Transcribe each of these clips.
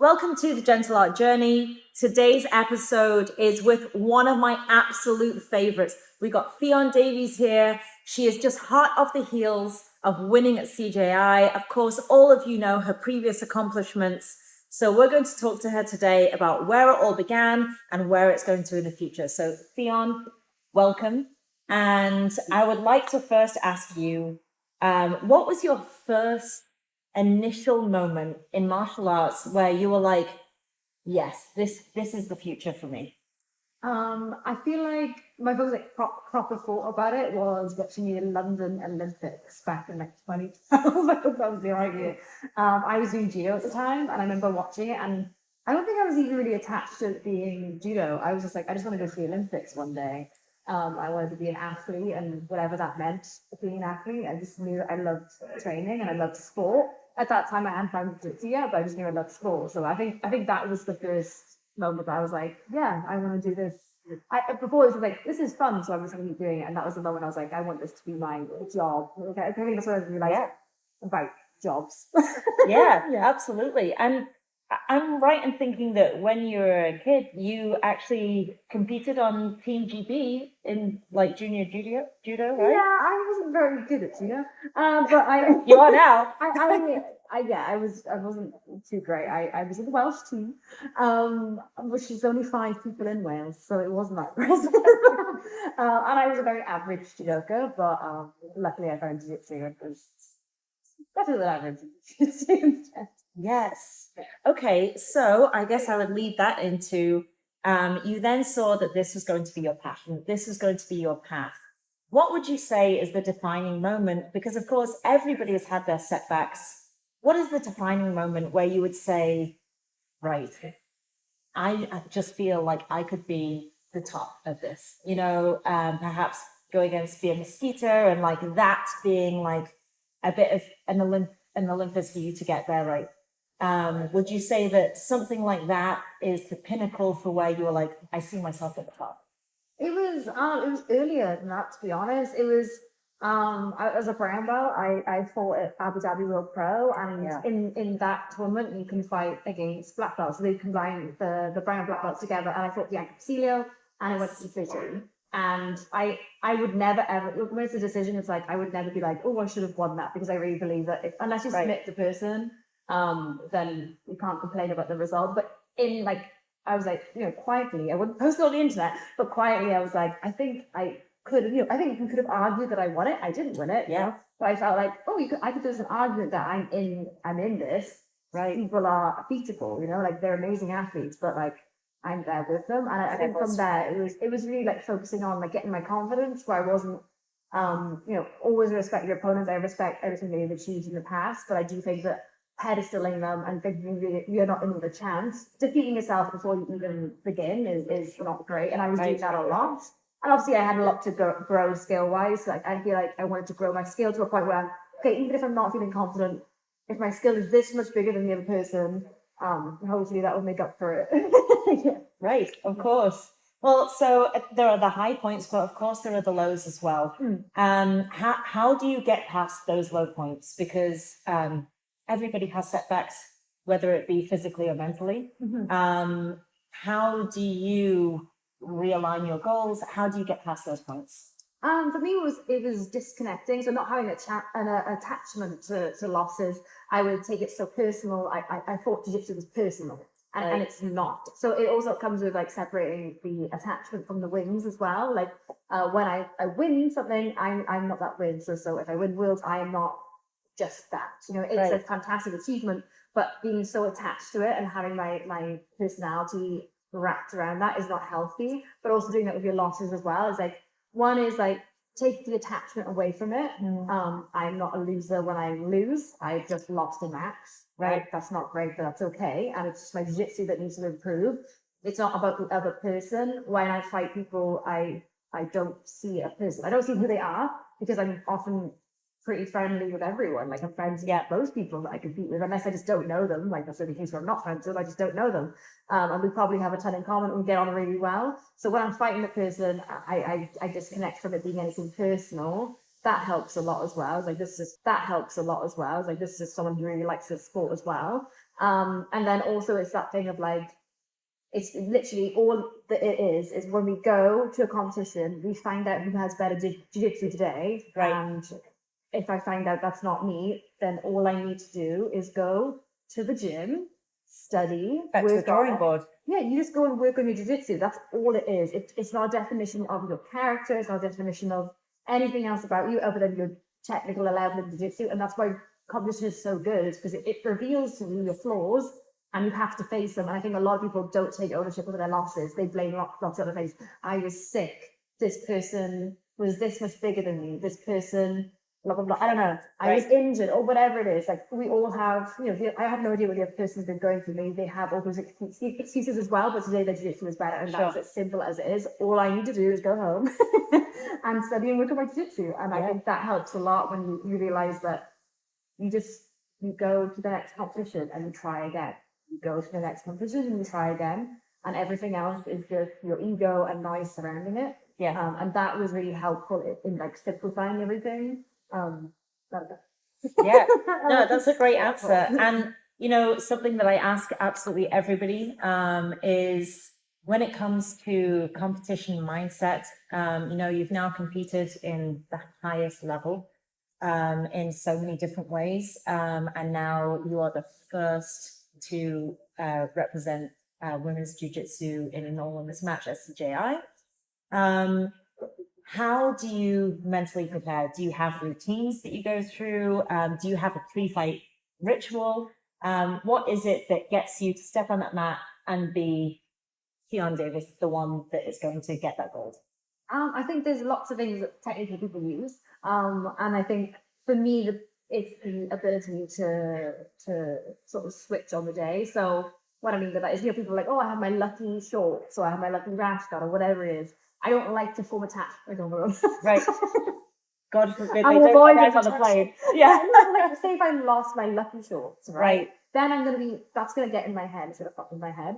Welcome to the Gentle Art Journey. Today's episode is with one of my absolute favorites. We got Ffion Davies here. She is just hot off the heels of winning at CJI. Of course, all of you know her previous accomplishments. So we're going to talk to her today about where it all began and where it's going to in the future. So Ffion, welcome. And I would like to first ask you, what was your first initial moment in martial arts where you were like, yes, this is the future for me? I feel like my first proper thought about it was watching the London Olympics back in 2012. I hope that was the right year. I was doing judo at the time, and I remember watching it, and I don't think I was even really attached to it being judo. I was just like, I just want to go to the Olympics one day. I wanted to be an athlete, and whatever that meant, being an athlete. I just knew I loved training and I loved sport. At that time, I hadn't found jiu-jitsu yet, but I just knew I loved sport. So I think that was the first moment that I was like, yeah, I want to do this. Before this was like, this is fun, so I'm just going to keep doing it. And that was the moment I was like, I want this to be my job. Okay, I think that's what I realized about jobs. Yeah, absolutely. And I'm right in thinking that when you were a kid, you actually competed on Team GB in like junior judo, right? Yeah, I wasn't very good at judo, but I You are now. I wasn't too great. I was in the Welsh team, which is only 5 people in Wales, so it wasn't that impressive. And I was a very average judoka, but luckily I found jiu-jitsu and it was better than average jiu-jitsu instead. Yes. Okay, so I guess I would lead that into you then saw that this was going to be your passion, this was going to be your path. What would you say is the defining moment? Because of course, everybody has had their setbacks. What is the defining moment where you would say, right, I just feel like I could be the top of this, perhaps go against Ffion Mosquito and like that being like a bit of an Olympus for you to get there, right? Would you say that something like that is the pinnacle for where you were like, I see myself at the top? It was earlier than that, to be honest. It was as a brown belt, I fought at Abu Dhabi World Pro, and in that tournament you can fight against black belts. So they combine the brown and black belts together, and I fought Bianca Basilio, and I went to decision. And I would never ever, when it's a decision, it's like I would never be like, oh, I should have won that, because I really believe that unless you submit the person, then you can't complain about the result. But in like, I was like, quietly, I wouldn't post it on the internet, but quietly I was like, I think I could, I think you could have argued that I won it. I didn't win it, but I felt like, oh, I could, there's an argument that I'm in this, right? People are beatable, like they're amazing athletes, but like I'm there with them. And I think from there, it was really like focusing on like getting my confidence, where I wasn't, always respect your opponents. I respect everything they've achieved in the past, but I do think that pedestaling them and thinking you're not in with a chance, defeating yourself before you even begin is not great. And I was doing that a lot. And obviously I had a lot to grow skill-wise. Like I feel like I wanted to grow my skill to a point where, okay, even if I'm not feeling confident, if my skill is this much bigger than the other person, hopefully that will make up for it. Yeah. Right, of course. Well, so there are the high points, but of course there are the lows as well. How do you get past those low points? Because everybody has setbacks, whether it be physically or mentally. How do you realign your goals? How do you get past those points? For me, it was disconnecting. So not having an attachment to losses. I would take it so personal. I thought jiu-jitsu was personal, and it's not. So it also comes with like separating the attachment from the wins as well. Like when I win something, I'm not that win. So if I win worlds, I am not just that. It's a fantastic achievement, but being so attached to it and having my personality wrapped around that is not healthy. But also doing that with your losses as well is like, one is like take the attachment away from it. I'm not a loser when I lose. I've just lost a match, right? That's not great, but that's okay. And it's just my jiu-jitsu that needs to improve. It's not about the other person. When I fight people, I don't see a person. I don't see who they are, because I'm often pretty friendly with everyone. Like I'm friends with most people that I compete with, unless I just don't know them. Like that's the only case where I'm not friends with, I just don't know them. And we probably have a ton in common and we get on really well. So when I'm fighting the person, I disconnect from it being anything personal. That helps a lot as well. That helps a lot as well. This is someone who really likes the sport as well. And then also it's that thing of like, it's literally all that it is when we go to a competition, we find out who has better jiu-jitsu today. Right. And if I find out that's not me, then all I need to do is go to the gym, study, Back to the work drawing on it. board. Yeah, you just go and work on your jiu-jitsu. That's all it is. It's not a definition of your character. It's not a definition of anything else about you other than your technical level of jiu-jitsu. And that's why competition is so good, because it reveals to you your flaws and you have to face them. And I think a lot of people don't take ownership of their losses. They blame lots of other things. I was sick. This person was this much bigger than me. This person, blah, blah, blah. I don't know. I was injured or whatever it is. Like we all have, I have no idea what the other person's been going through. Maybe they have all those excuses as well, but today their jiu-jitsu is better. And that's as simple as it is. All I need to do is go home and study and work on my jiu-jitsu. And I think that helps a lot when you realize that you go to the next competition and you try again. You go to the next competition and you try again. And everything else is just your ego and noise surrounding it. Yeah. And that was really helpful in like simplifying everything. Yeah, no, that's a great answer. And, something that I ask absolutely everybody is when it comes to competition mindset, you've now competed in the highest level in so many different ways. And now you are the first to represent women's jiu-jitsu in an all-women's match at CJI. How do you mentally prepare? Do you have routines that you go through? Do you have a pre-fight ritual? What is it that gets you to step on that mat and be Ffion Davies, the one that is going to get that gold? I think there's lots of things that technically people use. And I think for me, it's the ability to sort of switch on the day. So what I mean by that is, people are like, oh, I have my lucky shorts or I have my lucky rash guard or whatever it is. I don't like to form attachment on them. Right. God forbid they I'll don't avoid arrive it on the plane. Yeah. Like, say if I lost my lucky shorts, right? Then that's going to get in my head. It's going to fuck with my head.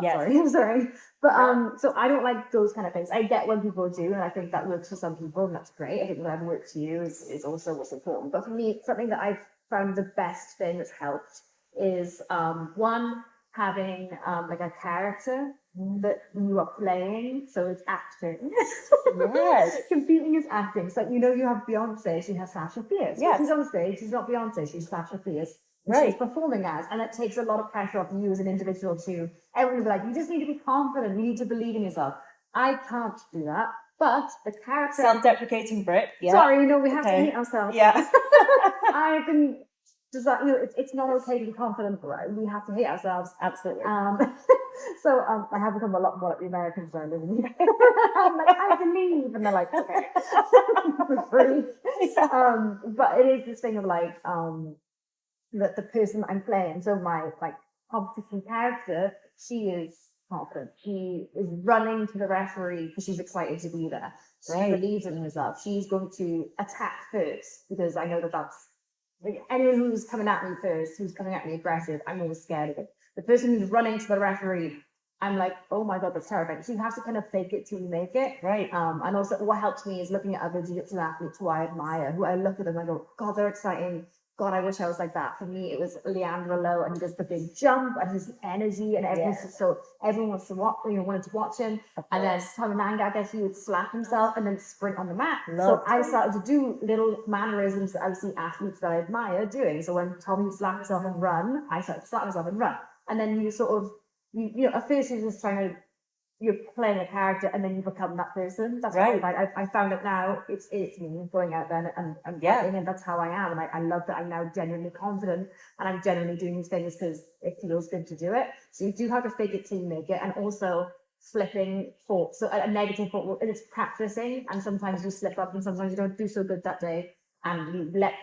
Yes. I'm sorry. But so I don't like those kind of things. I get when people do, and I think that works for some people, and that's great. I think whatever works for you is also what's important. But for me, something that I've found the best thing that's helped is one, having like a character that you are playing, so it's acting. Yes. Competing is acting. So you have Beyonce, she has Sasha Fierce. Yes. She's on stage, she's not Beyonce, she's Sasha Fierce. Right. She's performing as, and it takes a lot of pressure off you as an individual too. Everyone will be like, you just need to be confident, you need to believe in yourself. I can't do that. But the character, self-deprecating Brit. Yeah. Sorry, we have to hate ourselves. Yeah. I've been it's not okay to be confident, right? We have to hate ourselves. Absolutely. So I have become a lot more like the Americans when I live in the UK. I'm like, I believe, and they're like, okay, for free. But it is this thing of like that the person I'm playing, so my like competition character, she is confident. She is running to the referee because she's excited to be there. She believes in herself. She's going to attack first because I know that's like, anyone who's coming at me first, who's coming at me aggressive, I'm always scared of it. The person who's running to the referee, I'm like, oh my God, that's terrifying. So you have to kind of fake it till you make it. Right. And also what helps me is looking at other jiu-jitsu athletes who I admire, who I look at them and I go, God, they're exciting. God, I wish I was like that. For me, it was Leandro Lowe, and he does the big jump and his energy and everything. Yes. So everyone wants to watch, wanted to watch him. And then Tommy Manga, I guess he would slap himself and then sprint on the mat. So I started to do little mannerisms that I see athletes that I admire doing. So when Tommy would slap himself and run, I started to slap myself and run. And then you sort of, at first you're just you're playing a character and then you become that person. That's right. I found it now. It's me going out there and fighting, and that's how I am. And I love that I'm now genuinely confident and I'm genuinely doing these things because it feels good to do it. So you do have to fake it till you make it, and also flipping thoughts. So a negative thought, it's practicing, and sometimes you slip up and sometimes you don't do so good that day. And you let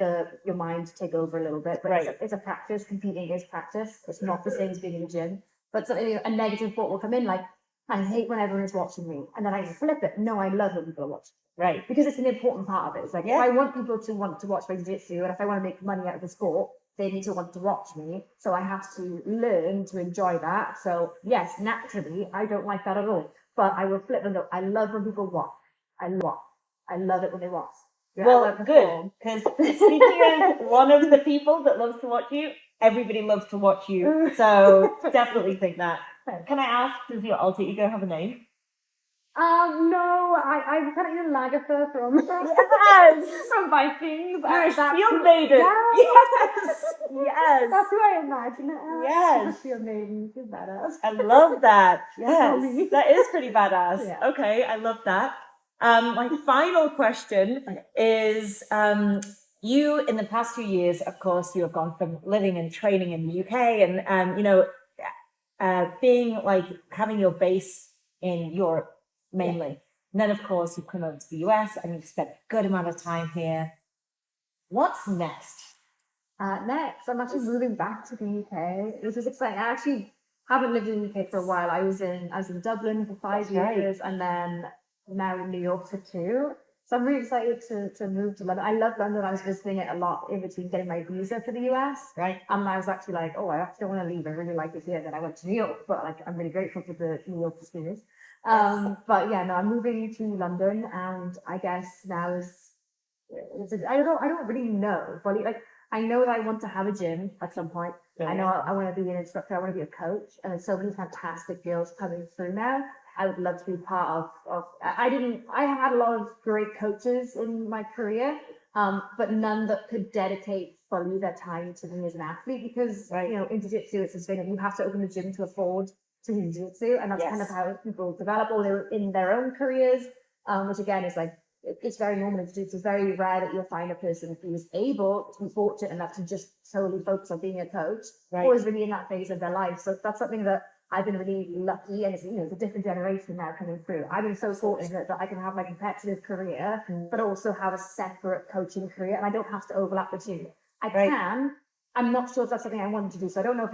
your mind take over a little bit. But it's a practice. Competing is practice. It's not the same as being in the gym. But something, a negative thought will come in like, I hate when everyone is watching me. And then I flip it. No, I love when people are watching. Right. Because it's an important part of it. It's like, if I want people to want to watch my jiu-jitsu, and if I want to make money out of the sport, they need to want to watch me. So I have to learn to enjoy that. So yes, naturally, I don't like that at all. But I will flip and go, I love when people watch. I love it when they watch. Well, good. Because speaking as one of the people that loves to watch you, everybody loves to watch you. So definitely think that. Can I ask, does your alter ego have a name? No, I'm kind of in Lagerfeld from Yes! from Vikings. You're a That's shield who- maiden. Yeah. Yes! Yes! That's who I imagine it as. Yes. She's a field maiden. She's badass. I love that. Tell me. Yes, that is pretty badass. Yeah. Okay, I love that. My final question is, you in the past few years, of course, you have gone from living and training in the UK and, being like having your base in Europe mainly. And then, of course, you've come over to the US and you've spent a good amount of time here. What's next? Next, I'm actually moving back to the UK, which is exciting. I actually haven't lived in the UK for a while. I was in Dublin for 5 That's right. years, and then now in New York for 2. So I'm really excited to move to London. I love London. I was visiting it a lot in between getting my visa for the US. Right. And I was actually like, oh, I actually don't want to leave. I really like it here. Then I went to New York, but like I'm really grateful for the New York experience. But yeah, no, I'm moving to London, and I guess now I don't really know, but like I know that I want to have a gym at some point. I know I want to be an instructor. I want to be a coach, and there's so many fantastic girls coming through now. I would love to be part of. I had a lot of great coaches in my career, but none that could dedicate fully their time to me as an athlete, because in jiu-jitsu it's this thing of you have to open a gym to afford to do jiu-jitsu, and that's kind of how people develop, or they're in their own careers, which again is like, it's very normal in jiu-jitsu. It's very rare that you'll find a person who is able to be fortunate enough to just solely focus on being a coach, or is really in that phase of their life. So that's something that I've been really lucky, and it's a different generation now coming through. I've been so fortunate that I can have my competitive career, but also have a separate coaching career, and I don't have to overlap the two. I can. I'm not sure if that's something I want to do. So I don't know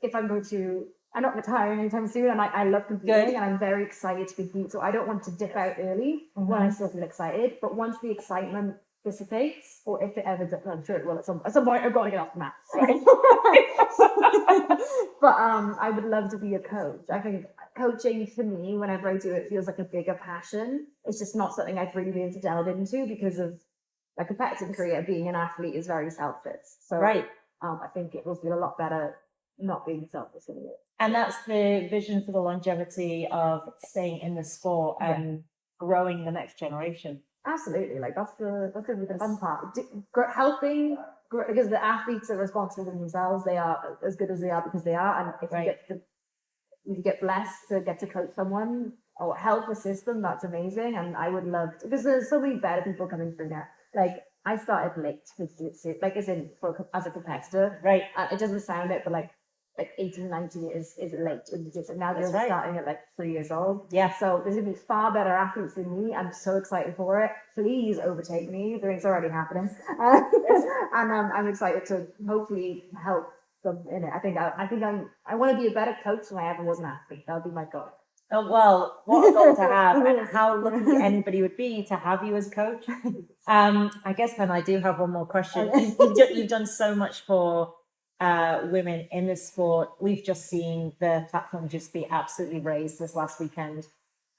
if I'm going to. I'm not retiring anytime soon, and I love competing, and I'm very excited to compete. So I don't want to dip out early when I still feel excited. But once the excitement dissipates, or if it ever does, I'm sure it will at some point, I've got to get off the mat. Right? But I would love to be a coach. I think coaching for me, whenever I do it, feels like a bigger passion. It's just not something I've really been able to delve into because of my competitive career. Being an athlete is very selfish. So I think it will feel a lot better not being selfish in it. And that's the vision for the longevity of staying in the sport and growing the next generation. Absolutely, like that's the fun part. Helping, because the athletes are responsible for themselves. They are as good as they are because they are, and if you get blessed to get to coach someone or help assist them, that's amazing. And I would love to, because there's so many better people coming through now. Like I started late with jiu-jitsu, like as a competitor. Right. It doesn't sound it, but like 18, 19 is late in jiu-jitsu. Now they're starting at like 3 years old. Yeah. So there's gonna be far better athletes than me. I'm so excited for it. Please overtake me. It's already happening. And I'm excited to hopefully help them in it. I want to be a better coach than I ever was an athlete. That would be my goal. Oh, well, what a goal to have, and how lucky anybody would be to have you as a coach. I guess then I do have one more question. You've done so much for women in the sport. We've just seen the platform just be absolutely raised this last weekend.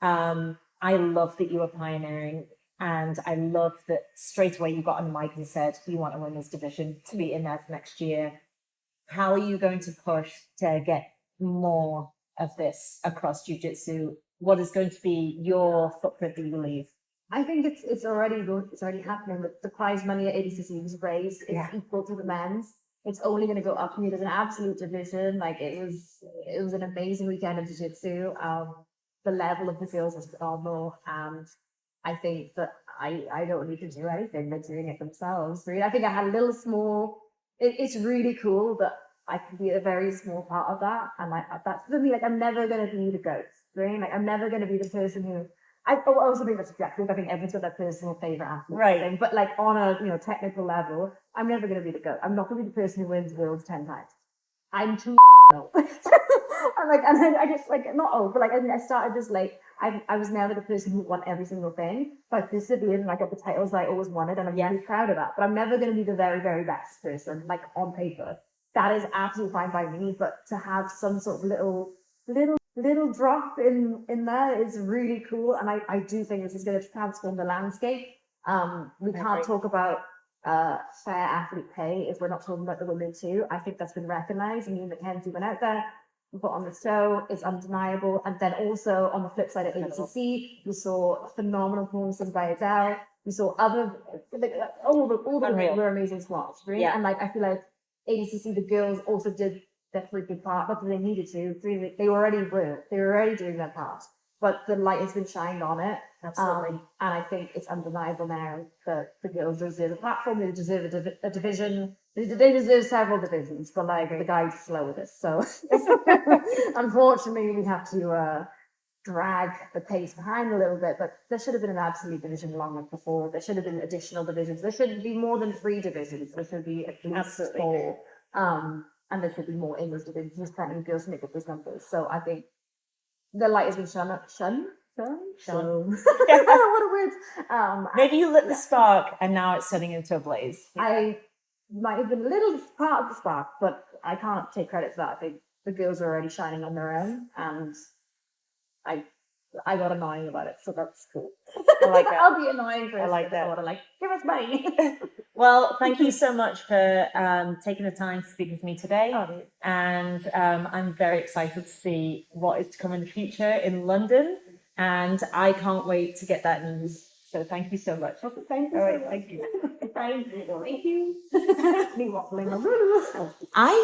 I love that you were pioneering, and I love that straight away you got on the mic and said you want a women's division to be in there for next year. How are you going to push to get more of this across jiu-jitsu? What is going to be your footprint, do you believe? I think it's already happening. The prize money at ADCC was raised. It's equal to the men's. It's only going to go up here. There's an absolute division. Like it was an amazing weekend of jiu-jitsu. The level of the girls was phenomenal, and I think that I don't need to do anything. They're doing it themselves. Really, I think I had a little small. It's really cool that I can be a very small part of that, and that's for me. Like I'm never going to be the GOAT. Right? Like I'm never going to be the person who. I also think that's subjective. I think everyone's got their personal favorite athlete, right? But like on a technical level, I'm never going to be the GOAT. I'm not going to be the person who wins worlds 10 times. I'm too old. I just like not old, but like I started this late. I was never the person who won every single thing, but I persevered and I got the titles I always wanted, and I'm really proud of that. But I'm never going to be the very, very best person, like on paper. That is absolutely fine by me, but to have some sort of little drop in there is really cool, and I do think this is going to transform the landscape. We can't talk about fair athlete pay if we're not talking about the women too. I think that's been recognised. I mean, Mackenzie went out there, put on the show, it's undeniable. And then also on the flip side at ADCC, we saw phenomenal performances by Adele. We saw other, all the women were amazing to watch, right? Yeah. And like, I feel like ADCC, the girls also did their freaking part, not that they needed to, they already were, they were already doing their part. But the light has been shined on it. Absolutely. And I think it's undeniable now that the girls deserve a platform, they deserve a division, they deserve several divisions, but like the guys are slow with this. So unfortunately, we have to drag the pace behind a little bit, but there should have been an absolute division long before. There should have been additional divisions. There should be more than 3 divisions. There should be at least 4. And there should be more English divisions. There's plenty of girls to make up those numbers. So I think the light has been shone. What a word. Maybe you lit the spark and now it's turning into a blaze. I might have been a little part of the spark, but I can't take credit for that. I think the girls are already shining on their own, and I got annoying about it, so that's cool. I like that. I'll be annoying for I like that. Like, give us money. Well, thank you so much for taking the time to speak with me today. Oh, And I'm very excited to see what is to come in the future in London. And I can't wait to get that news. So thank you so much. Thank you. All right, thank you. Thank you. Me waffling. I